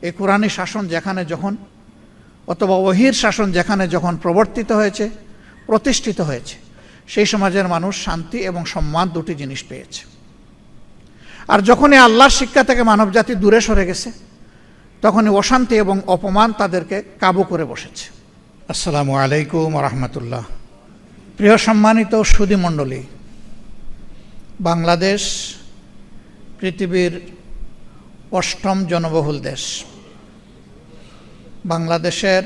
এই কোরআনী শাসন যেখানে যখন অথবা ওহীর শাসন যেখানে যখন প্রবর্তিত হয়েছে, প্রতিষ্ঠিত হয়েছে, সেই সমাজের মানুষ শান্তি এবং সম্মান দুটি জিনিস পেয়েছে। আর যখনই আল্লাহর শিক্ষা থেকে মানবজাতি দূরে সরে গেছে, তখনই অশান্তি এবং অপমান তাদেরকে কাবু করে বসেছে। আসসালামু আলাইকুম রহমতুল্লাহ। প্রিয় সম্মানিত সুধী মণ্ডলী, বাংলাদেশ পৃথিবীর 8ম জনবহুল দেশ। বাংলাদেশের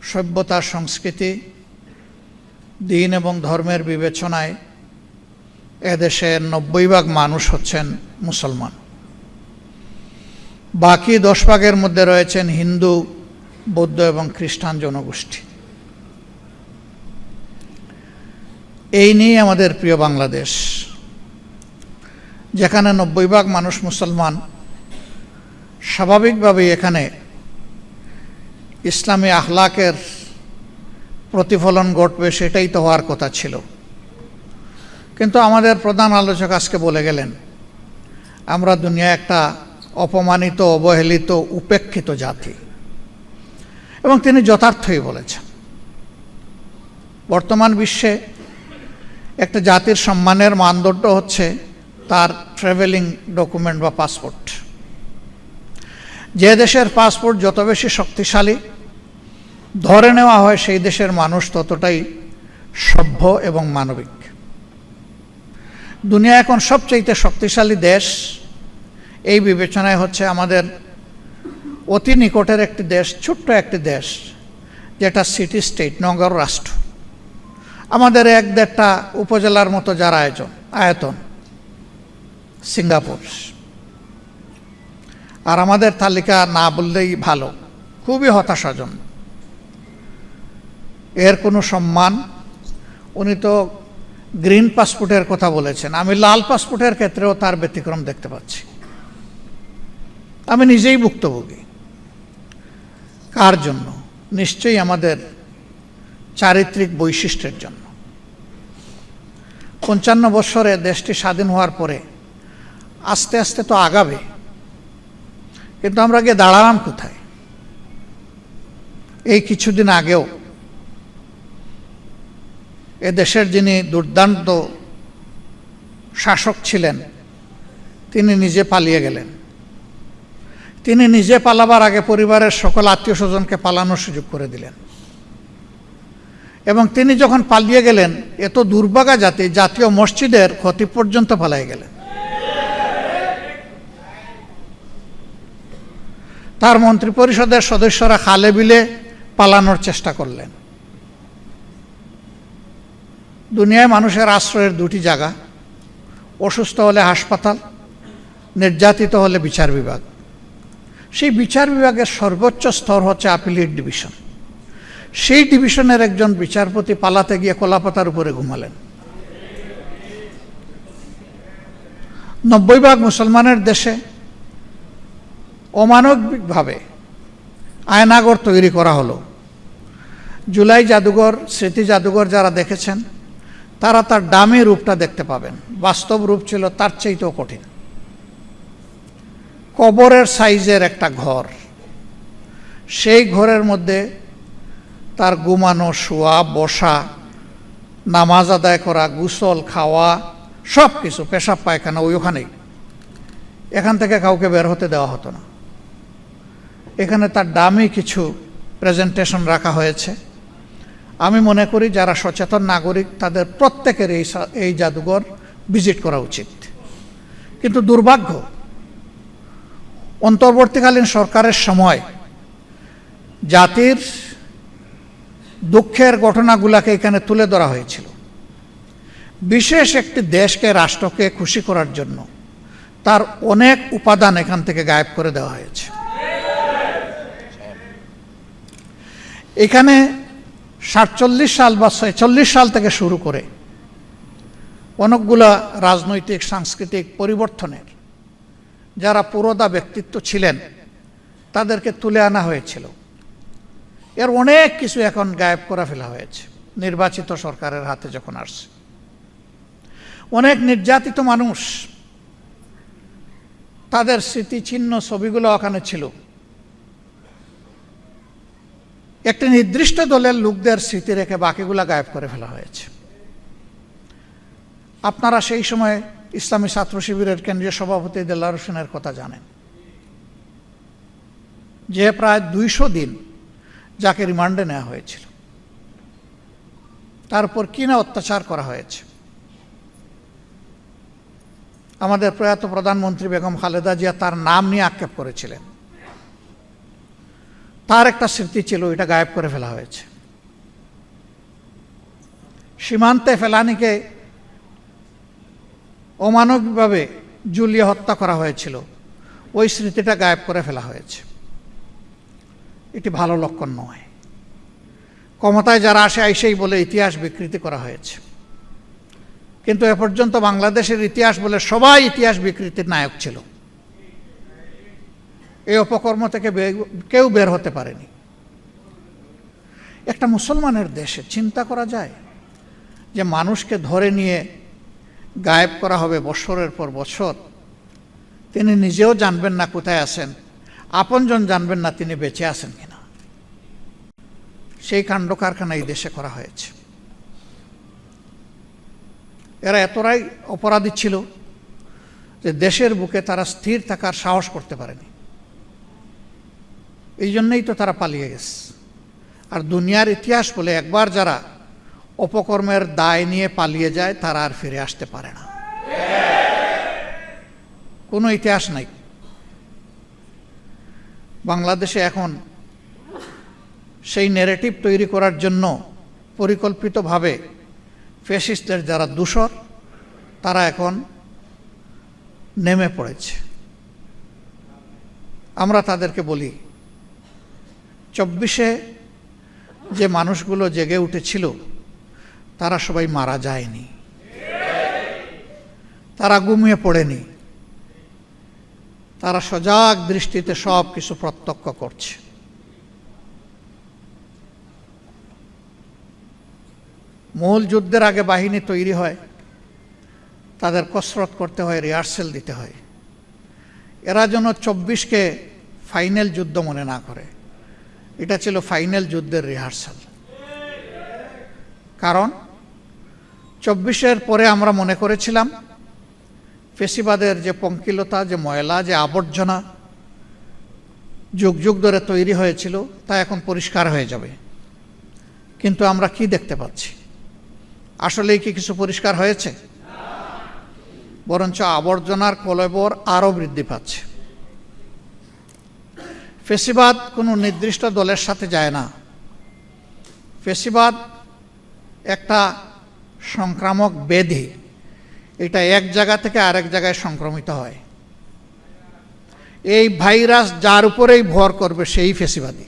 সভ্যতা, সংস্কৃতি, দিন এবং ধর্মের বিবেচনায় এদেশের 90% মানুষ হচ্ছেন মুসলমান। বাকি 10% মধ্যে রয়েছেন হিন্দু, বৌদ্ধ এবং খ্রিস্টান জনগোষ্ঠী। এই নিয়ে আমাদের প্রিয় বাংলাদেশ, যেখানে 90% মানুষ মুসলমান, স্বাভাবিকভাবেই এখানে ইসলামী আখলাকের প্রতিফলন ঘটবে, সেটাই তো হওয়ার কথা ছিল। কিন্তু আমাদের প্রধান আলোচক আজকে বলে গেলেন, আমরা দুনিয়া একটা অপমানিত, অবহেলিত, উপেক্ষিত জাতি, এবং তিনি যথার্থই বলেছেন। বর্তমান বিশ্বে একটা জাতির সম্মানের মানদণ্ড হচ্ছে তার ট্রাভেলিং ডকুমেন্ট বা পাসপোর্ট। যে দেশের পাসপোর্ট যত বেশি শক্তিশালী ধরে নেওয়া হয়, সেই দেশের মানুষ ততটাই সভ্য এবং মানবিক। দুনিয়া এখন সবচেয়ে শক্তিশালী দেশ এই বিবেচনায় হচ্ছে আমাদের অতি নিকটের একটি দেশ, ছোট্ট একটি দেশ, যেটা সিটি স্টেট, নগর রাষ্ট্র। আমাদের 1-1.5টা উপজেলার মতো যার আয়তন, সিঙ্গাপুর। আর আমাদের তালিকা না বললেই ভালো, খুবই হতাশাজনক। এর কোনো সম্মান, উনি তো গ্রিন পাসপোর্টের কথা বলেছেন, আমি লাল পাসপোর্টের ক্ষেত্রেও তার ব্যতিক্রম দেখতে পাচ্ছি। আমি নিজেই ভুক্তভোগী। কার জন্য? নিশ্চয়ই আমাদের চারিত্রিক বৈশিষ্ট্যের জন্য। 55 বছরে দেশটি স্বাধীন হওয়ার পরে আস্তে আস্তে তো আগাবে, কিন্তু আমরা গিয়ে দাঁড়ালাম কোথায়? এই কিছুদিন আগেও এ দেশের যিনি দুর্দান্ত শাসক ছিলেন, তিনি নিজে পালিয়ে গেলেন। তিনি নিজে পালাবার আগে পরিবারের সকল আত্মীয় স্বজনকে পালানোর সুযোগ করে দিলেন। এবং তিনি যখন পালিয়ে গেলেন, এত দুর্ভাগা জাতি, জাতীয় মসজিদের ক্ষতি পর্যন্ত পালিয়ে গেলেন। তার মন্ত্রী পরিষদের সদস্যরা খালে বিলে পালানোর চেষ্টা করলেন। দুনিয়ায় মানুষের আশ্রয়ের 2টি জায়গা, অসুস্থ হলে হাসপাতাল, নির্যাতিত হলে বিচার বিভাগ। সেই বিচার বিভাগের সর্বোচ্চ স্তর হচ্ছে আপিলেট ডিভিশন। সেই ডিভিশনের একজন বিচারপতি পালাতে গিয়ে কলাপাতার উপরে ঘুমালেন। 90% মুসলমানের দেশে অমানবিকভাবে আয়নাগর তৈরি করা হলো। জুলাই জাদুঘর, স্মৃতি জাদুঘর যারা দেখেছেন, তারা তার দামি রূপটা দেখতে পাবেন। বাস্তব রূপ ছিল তার চাইতেও কঠিন। কবরের সাইজের একটা ঘর, সেই ঘরের মধ্যে তার ঘুমানো, শোয়া, বসা, নামাজ আদায় করা, গোসল, খাওয়া, সব কিছু, পেশাব পায়খানা ওইখানেই। এখান থেকে কাউকে বের হতে দেওয়া হতো না। এখানে তার দামি কিছু প্রেজেন্টেশন রাখা হয়েছে। আমি মনে করি যারা সচেতন নাগরিক, তাদের প্রত্যেকের এই জাদুঘর ভিজিট করা উচিত। কিন্তু দুর্ভাগ্য, অন্তর্বর্তীকালীন সরকারের সময় জাতির দুঃখের ঘটনাগুলোকে এখানে তুলে ধরা হয়েছিল। বিশেষ একটি দেশকে, রাষ্ট্রকে খুশি করার জন্য তার অনেক উপাদান এখান থেকে গায়েব করে দেওয়া হয়েছে। এখানে 47 সাল বা 46 সাল থেকে শুরু করে অনেকগুলা রাজনৈতিক, সাংস্কৃতিক পরিবর্তনের যারা পুরোদা ব্যক্তিত্ব ছিলেন, তাদেরকে তুলে আনা হয়েছিল। এর অনেক কিছু এখন গায়েব করে ফেলা হয়েছে নির্বাচিত সরকারের হাতে যখন আসছে। অনেক নির্যাতিত মানুষ তাদের স্মৃতিচিহ্ন ছবিগুলো ওখানে ছিল। একটি নির্দিষ্ট দলের লোকদের স্মৃতি রেখে বাকিগুলা গায়েব করে ফেলা হয়েছে। আপনারা সেই সময় ইসলামী ছাত্র শিবিরের কেন্দ্রীয় সভাপতি দেলাওয়ার হোসেনের কথা জানেন, যে প্রায় 200 দিন যাকে রিমান্ডে নেওয়া হয়েছিল, তার উপর কি না অত্যাচার করা হয়েছে। আমাদের প্রয়াত প্রধানমন্ত্রী বেগম খালেদা জিয়া তার নাম নিয়ে আক্ষেপ করেছিলেন, তার একটা স্মৃতি ছিল, এটা গায়েব করে ফেলা হয়েছে। সীমান্তে ফেলানিকে অমানবিকভাবে ঝুলিয়ে হত্যা করা হয়েছিল, ওই স্মৃতিটা গায়েব করে ফেলা হয়েছে। এটি ভালো লক্ষণ নয়। ক্ষমতায় যারা আসে আইসেই বলে ইতিহাস বিকৃতি করা হয়েছে, কিন্তু এ পর্যন্ত বাংলাদেশের ইতিহাস বলে সবাই ইতিহাস বিকৃতির নায়ক ছিল। এই অপকর্ম থেকে কেউ বের হতে পারেনি। একটা মুসলমানের দেশে চিন্তা করা যায় যে মানুষকে ধরে নিয়ে গায়েব করা হবে বছরের পর বছর, তিনি নিজেও জানবেন না কোথায় আছেন, আপনজন জানবেন না তিনি বেঁচে আছেন কিনা। সেই কাণ্ড কারখানা এই দেশে করা হয়েছে। এরা এতটাই অপরাধী ছিল যে দেশের বুকে তারা স্থির থাকার সাহস করতে পারেনি। এই জন্যই তো তারা পালিয়ে গেছে। আর দুনিয়ার ইতিহাস বলে একবার যারা অপকর্মের দায় নিয়ে পালিয়ে যায় তারা আর ফিরে আসতে পারে না। কোনো ইতিহাস নাই। বাংলাদেশে এখন সেই ন্যারেটিভ তৈরি করার জন্য পরিকল্পিতভাবে ফ্যাসিস্টদের যারা দূষর তারা এখন নেমে পড়েছে। আমরা তাদেরকে বলি, 24-এ যে মানুষগুলো জেগে উঠেছিল তারা সবাই মারা যায়নি, তারা ঘুমিয়ে পড়েনি, তারা সজাগ দৃষ্টিতে সব কিছু প্রত্যক্ষ করছে। মূল যুদ্ধের আগে বাহিনী তৈরি হয়, তাদের কসরত করতে হয়, রিহার্সেল দিতে হয়। এরা যেন 24-কে ফাইনাল যুদ্ধ মনে না করে, এটা ছিল ফাইনাল যুদ্ধের রিহার্সাল। কারণ 24-এর পরে আমরা মনে করেছিলাম ফেসিবাদের যে পঙ্কিলতা, যে ময়লা, যে আবর্জনা যুগ যুগ ধরে তৈরি হয়েছিল তা এখন পরিষ্কার হয়ে যাবে। কিন্তু আমরা কি দেখতে পাচ্ছি? আসলেই কি কিছু পরিষ্কার হয়েছে? বরঞ্চ আবর্জনার কলেবর আরও বৃদ্ধি পাচ্ছে। ফেসিবাদ কোনো নির্দিষ্ট দলের সাথে যায় না। ফেসিবাদ একটা সংক্রামক ব্যাধি, এটা এক জায়গা থেকে আরেক জায়গায় সংক্রমিত হয়। এই ভাইরাস যার উপরেই ভর করবে সেই ফেসিবাদী।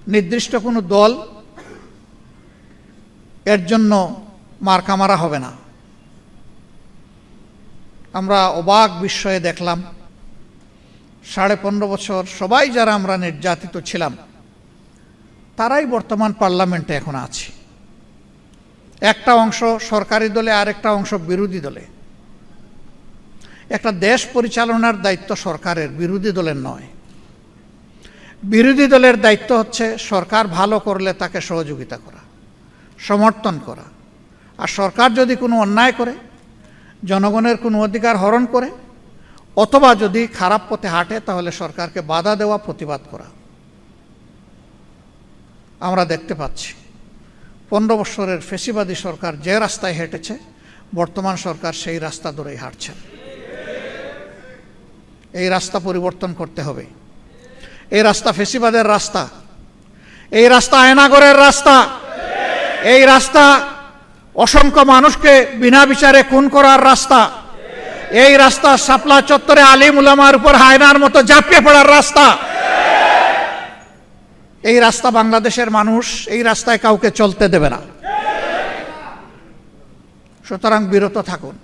নির্দিষ্ট কোনো দল এর জন্য মার্কা মারা হবে না। আমরা অবাক বিস্ময়ে দেখলাম 15.5 বছর সবাই যারা আমরা নির্যাতিত ছিলাম তারাই বর্তমান পার্লামেন্টে এখন আছে। একটা অংশ সরকারি দলে, আরেকটা অংশ বিরোধী দলে। একটা দেশ পরিচালনার দায়িত্ব সরকারের, বিরোধী দলের নয়। বিরোধী দলের দায়িত্ব হচ্ছে সরকার ভালো করলে তাকে সহযোগিতা করা, সমর্থন করা। আর সরকার যদি কোনো অন্যায় করে, জনগণের কোনো অধিকার হরণ করে, অথবা যদি খারাপ পথে হাঁটে, তাহলে সরকারকে বাধা দেওয়া, প্রতিবাদ করা। আমরা দেখতে পাচ্ছি 15 বছরের ফেসিবাদী সরকার যে রাস্তায় হেঁটেছে, বর্তমান সরকার সেই রাস্তা ধরেই হাঁটছে। এই রাস্তা পরিবর্তন করতে হবে। এই রাস্তা ফেসিবাদের রাস্তা, এই রাস্তা আয়নাগরের রাস্তা, এই রাস্তা অসংখ্য মানুষকে বিনা বিচারে খুন করার রাস্তা, এই রাস্তা শাপলা চত্বরে আলিম উলামার উপর হায়নার মতো ঝাঁপিয়ে পড়ার রাস্তা। এই রাস্তা বাংলাদেশের মানুষ এই রাস্তায় কাউকে চলতে দেবে না। সুতরাং বিরত থাকুন।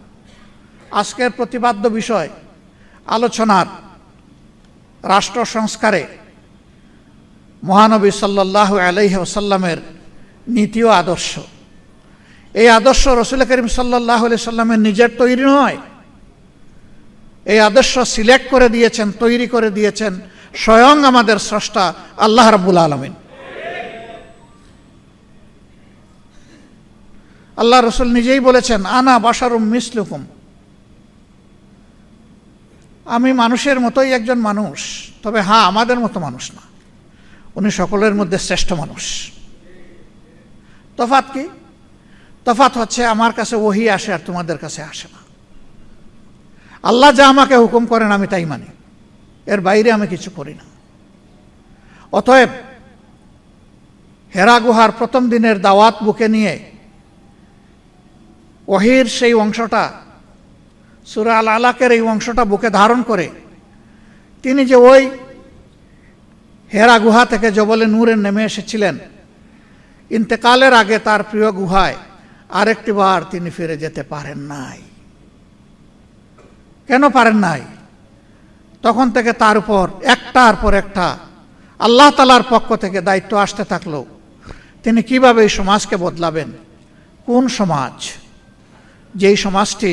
আজকের প্রতিপাদ্য বিষয় আলোচনার রাষ্ট্র সংস্কারে মহানবী সাল্লাল্লাহু আলাইহি ওয়াসাল্লামের নীতি ও আদর্শ। এই আদর্শ রাসূল করিম সাল্লাল্লাহু আলাইহি ওয়াসাল্লামের নিজের তৈরি নয়, এই আদর্শ সিলেক্ট করে দিয়েছেন, তৈরি করে দিয়েছেন স্বয়ং আমাদের স্রষ্টা আল্লাহ রাব্বুল আলামিন। আল্লাহ রসুল নিজেই বলেছেন, আনা বাশারুম মিসলুকুম, আমি মানুষের মতোই একজন মানুষ, তবে হ্যাঁ আমাদের মতো মানুষ না, উনি সকলের মধ্যে শ্রেষ্ঠ মানুষ। তফাৎ কি? তফাৎ হচ্ছে আমার কাছে ওহী আসে আর তোমাদের কাছে আসে না। আল্লাহ যা আমাকে হুকুম করেন আমি তাই মানি, এর বাইরে আমি কিছু করি না। অতএব হেরা গুহার প্রথম দিনের দাওয়াত বুকে নিয়ে ওহীর সেই অংশটা, সূরা আল আলাকের এই অংশটা বুকে ধারণ করে তিনি যে ওই হেরা গুহা থেকে জবলে নূরে নেমে এসেছিলেন, ইন্তেকালের আগে তার প্রিয় গুহায় আরেকটি বার তিনি ফিরে যেতে পারেন নাই। কেন পারেন নাই? তখন থেকে তার উপর একটার পর একটা আল্লাহ তাআলার পক্ষ থেকে দায়িত্ব আসতে থাকলো, তিনি কিভাবে এই সমাজকে বদলাবেন। কোন সমাজ? যেই সমাজটি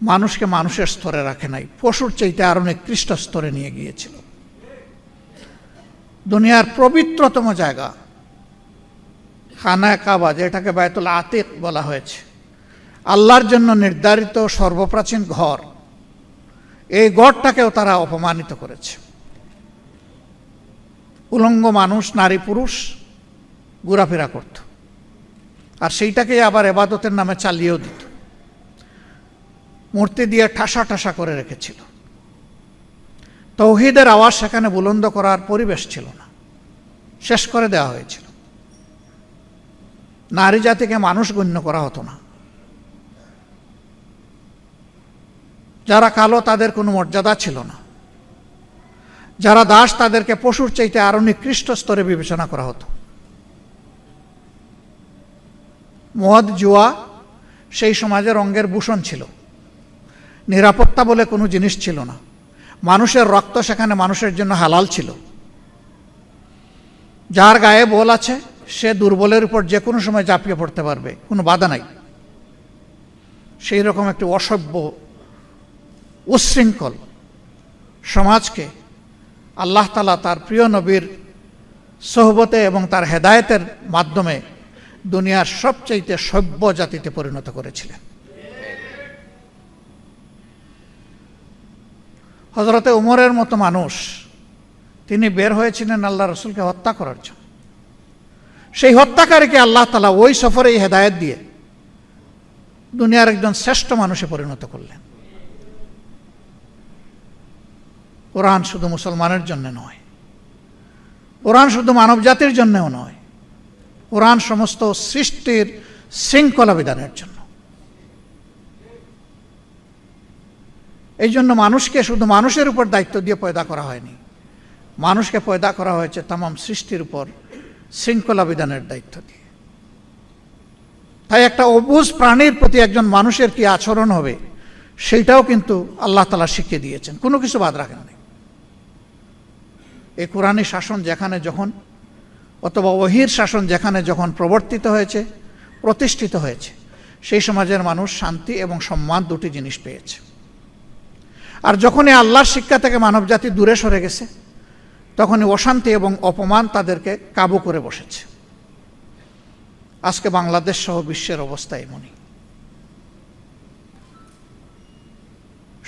মানুষকে মানুষের স্তরে রাখে নাই, পশুর চাইতে আরো নিকৃষ্ট স্তরে নিয়ে গিয়েছিল। দুনিয়ার পবিত্রতম জায়গা খানায়ে কাবা, যেটাকে বাইতুল আতিক বলা হয়েছে, আল্লাহর জন্য নির্ধারিত সর্বপ্রাচীন ঘর, এই গড়টাকেও তারা অপমানিত করেছে। উলঙ্গ মানুষ, নারী পুরুষ ঘোরাফেরা করত, আর সেইটাকে আবার ইবাদতের নামে চালিয়েও দিত। মূর্তি দিয়ে ঠাসা ঠাসা করে রেখেছিল। তাওহীদের আওয়াজ সেখানে বুলন্দ করার পরিবেশ ছিল না, শেষ করে দেওয়া হয়েছিল। নারী জাতিকে মানুষ গণ্য করা হতো না। যারা কালো তাদের কোনো মর্যাদা ছিল না। যারা দাস তাদেরকে পশুর চাইতে আরো নিকৃষ্ট স্তরে বিবেচনা করা হতো। মদ, জুয়া সেই সমাজের অঙ্গের ভূষণ ছিল। নিরাপত্তা বলে কোনো জিনিস ছিল না। মানুষের রক্ত সেখানে মানুষের জন্য হালাল ছিল। যার গায়ে বল আছে সে দুর্বলের উপর যে কোনো সময় ঝাঁপিয়ে পড়তে পারবে, কোনো বাধা নাই। সেই রকম একটি অসভ্য, উচ্ছৃঙ্খল সমাজকে আল্লাহ তাআলা তার প্রিয় নবীর সোহবতে এবং তার হেদায়েতের মাধ্যমে দুনিয়ার সবচাইতে সভ্য জাতিতে পরিণত করেছিলেন। হযরতে উমরের মতো মানুষ, তিনি বের হয়েছিলেন আল্লাহ রসুলকে হত্যা করার জন্য। সেই হত্যাকারীকে আল্লাহ তাআলা ওই সফরে হেদায়েত দিয়ে দুনিয়ার একজন শ্রেষ্ঠ মানুষে পরিণত করলেন। কোরআন শুধু মুসলমানের জন্য নয়, কোরআন শুধু মানব জাতির জন্যও নয়, কোরআন সমস্ত সৃষ্টির শৃঙ্খলা বিধানের জন্য। এই জন্য মানুষকে শুধু মানুষের উপর দায়িত্ব দিয়ে পয়দা করা হয়নি, মানুষকে পয়দা করা হয়েছে তামাম সৃষ্টির উপর শৃঙ্খলা বিধানের দায়িত্ব দিয়ে। তাই একটা অবুঝ প্রাণীর প্রতি একজন মানুষের কি আচরণ হবে সেইটাও কিন্তু আল্লাহ তাআলা শিখিয়ে দিয়েছেন, কোনো কিছু বাদ রাখেন নাই। এই কোরআনী শাসন যেখানে যখন, অথবা ওহীর শাসন যেখানে যখন প্রবর্তিত হয়েছে, প্রতিষ্ঠিত হয়েছে, সেই সমাজের মানুষ শান্তি এবং সম্মান দুটি জিনিস পেয়েছে। আর যখনই আল্লাহর শিক্ষা থেকে মানবজাতি দূরে সরে গেছে, তখনই অশান্তি এবং অপমান তাদেরকে কাবু করে বসেছে। আজকে বাংলাদেশ সহ বিশ্বের অবস্থা এমনই।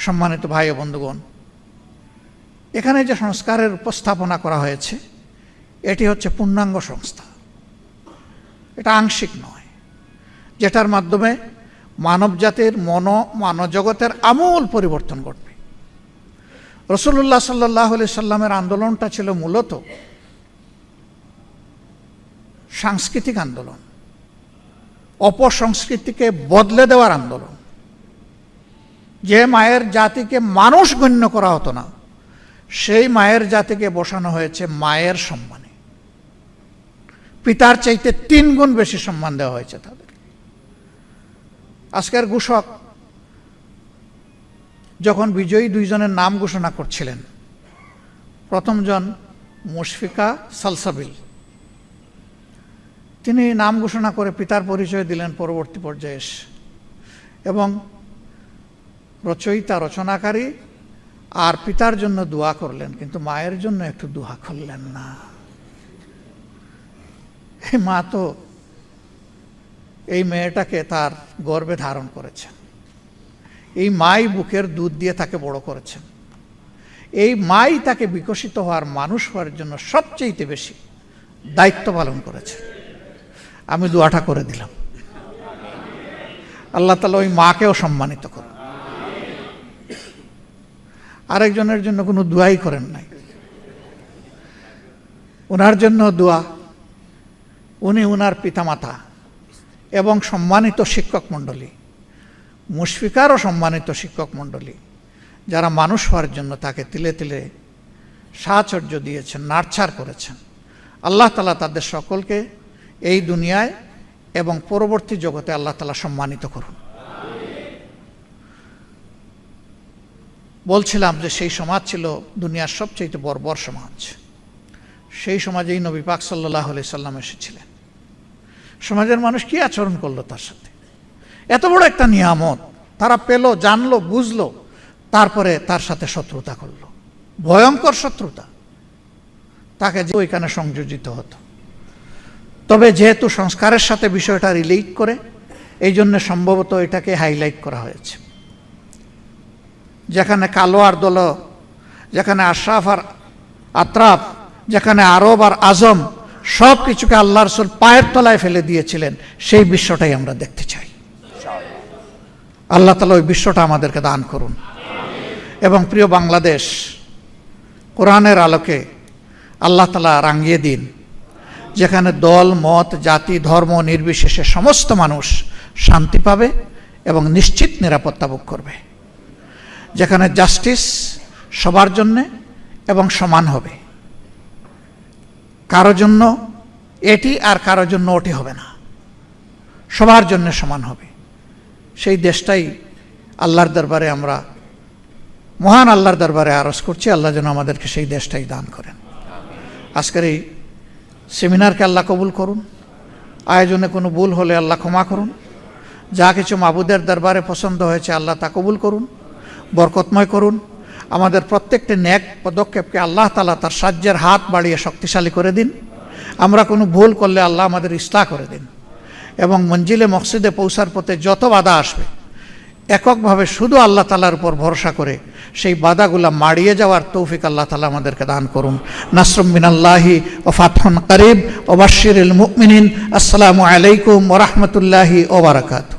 সম্মানিত ভাই ও বন্ধুগণ, এখানে যে সংস্কারের উপস্থাপনা করা হয়েছে এটি হচ্ছে পূর্ণাঙ্গ সংস্থা, এটা আংশিক নয়, যেটার মাধ্যমে মানবজাতির মানবজগতের আমূল পরিবর্তন ঘটবে। রাসূলুল্লাহ সাল্লাল্লাহু আলাইহি সাল্লামের আন্দোলনটা ছিল মূলত সাংস্কৃতিক আন্দোলন, অপসংস্কৃতিকে বদলে দেওয়ার আন্দোলন। যে মায়ের জাতিকে মানুষ গণ্য করা হতো না, সেই মায়ের জাতিকে বসানো হয়েছে মায়ের সম্মানে। পিতার চাইতে 3 গুণ বেশি সম্মান দেওয়া হয়েছে তাদের। আজকের ঘোষক যখন বিজয়ী 2 জনের নাম ঘোষণা করছিলেন, প্রথম জন মুশফিকা সালসাবিল, তিনি নাম ঘোষণা করে পিতার পরিচয় দিলেন পরবর্তী পর্যায়ে এসে, এবং রচয়িতা রচনাকারী আর পিতার জন্য দোয়া করলেন, কিন্তু মায়ের জন্য একটু দোয়া করলেন না। এই মা তো এই মেয়েটাকে তার গর্ভে ধারণ করেছেন, এই মাই বুকের দুধ দিয়ে তাকে বড় করেছেন, এই মাই তাকে বিকশিত হওয়ার মানুষ হওয়ার জন্য সবচেয়ে বেশি দায়িত্ব পালন করেছে। আমি দোয়াটা করে দিলাম, আল্লাহ তাআলা ওই মাকেও সম্মানিত করুন। আরেকজনের জন্য কোনো দোয়াই করেন নাই, ওনার জন্য দোয়া। উনি ওনার পিতামাতা এবং সম্মানিত শিক্ষক মণ্ডলী, মুশফিকারও সম্মানিত শিক্ষক মণ্ডলী, যারা মানুষ হওয়ার জন্য তাকে তিলে তিলে সাহচর্য দিয়েছেন, নার্চার করেছেন। আল্লাহ তাআলা তাদের সকলকে এই দুনিয়ায় এবং পরবর্তী জগতে আল্লাহ তাআলা সম্মানিত করুন। বলছিলাম যে সেই সমাজ ছিল দুনিয়ার সবচেয়ে বর্বর সমাজ। সেই সমাজেই নবী পাক সাল্লাল্লাহু আলাইহি সাল্লাম এসেছিলেন। সমাজের মানুষ কি আচরণ করলো তার সাথে? এত বড় একটা নিয়ামত তারা পেল, জানলো, বুঝলো, তারপরে তার সাথে শত্রুতা করলো, ভয়ঙ্কর শত্রুতা। তাকে যে ওইখানে সংযোজিত হতো। তবে যেহেতু সংস্কারের সাথে বিষয়টা রিলেট করে, এই জন্য সম্ভবত এটাকে হাইলাইট করা হয়েছে। যেখানে কালো আর দল, যেখানে আশরাফ আর আত্রাফ, যেখানে আরব আর আজম, সব কিছুকে আল্লাহ রাসূল পায়ের তলায় ফেলে দিয়েছিলেন, সেই বিশ্বটাই আমরা দেখতে চাই। আল্লাহ তাআলা ওই বিশ্বটা আমাদেরকে দান করুন। এবং প্রিয় বাংলাদেশ, কোরআনের আলোকে আল্লাহ তাআলা রাঙিয়ে দিন, যেখানে দল, মত, জাতি, ধর্ম নির্বিশেষে সমস্ত মানুষ শান্তি পাবে এবং নিশ্চিত নিরাপত্তা ভোগ করবে। যেখানে জাস্টিস সবার জন্যে এবং সমান হবে, কারো জন্য এটি আর কারো জন্য ওটি হবে না, সবার জন্য সমান হবে। সেই দেশটাই আল্লাহর দরবারে আমরা, মহান আল্লাহর দরবারে আরজ করছি, আল্লাহ যেন আমাদেরকে সেই দেশটাই দান করেন। আজকের এই সেমিনারকে আল্লাহ কবুল করুন। আয়োজনে কোনো ভুল হলে আল্লাহ ক্ষমা করুন। যা কিছু মাবুদের দরবারে পছন্দ হয়েছে আল্লাহ তা কবুল করুন, বরকতময় করুন। আমাদের প্রত্যেকটি নেক পদক্ষেপকে আল্লাহ তাআলা তার সাহায্যের হাত বাড়িয়ে শক্তিশালী করে দিন। আমরা কোনো ভুল করলে আল্লাহ আমাদের ইসলাহ করে দিন। এবং মঞ্জিলে মকসিদে পৌঁছার পথে যত বাধা আসবে, এককভাবে শুধু আল্লাহ তাআলার উপর ভরসা করে সেই বাধাগুলা মাড়িয়ে যাওয়ার তৌফিক আল্লাহ তাআলা আমাদেরকে দান করুন। নাসরুম মিনাল্লাহি ওয়া ফাতহুন করিব ওয়া বাশশিরিল মুমিনিন। আসসালামু আলাইকুম ওয়া রাহমাতুল্লাহি ওয়া বারাকাতুহু।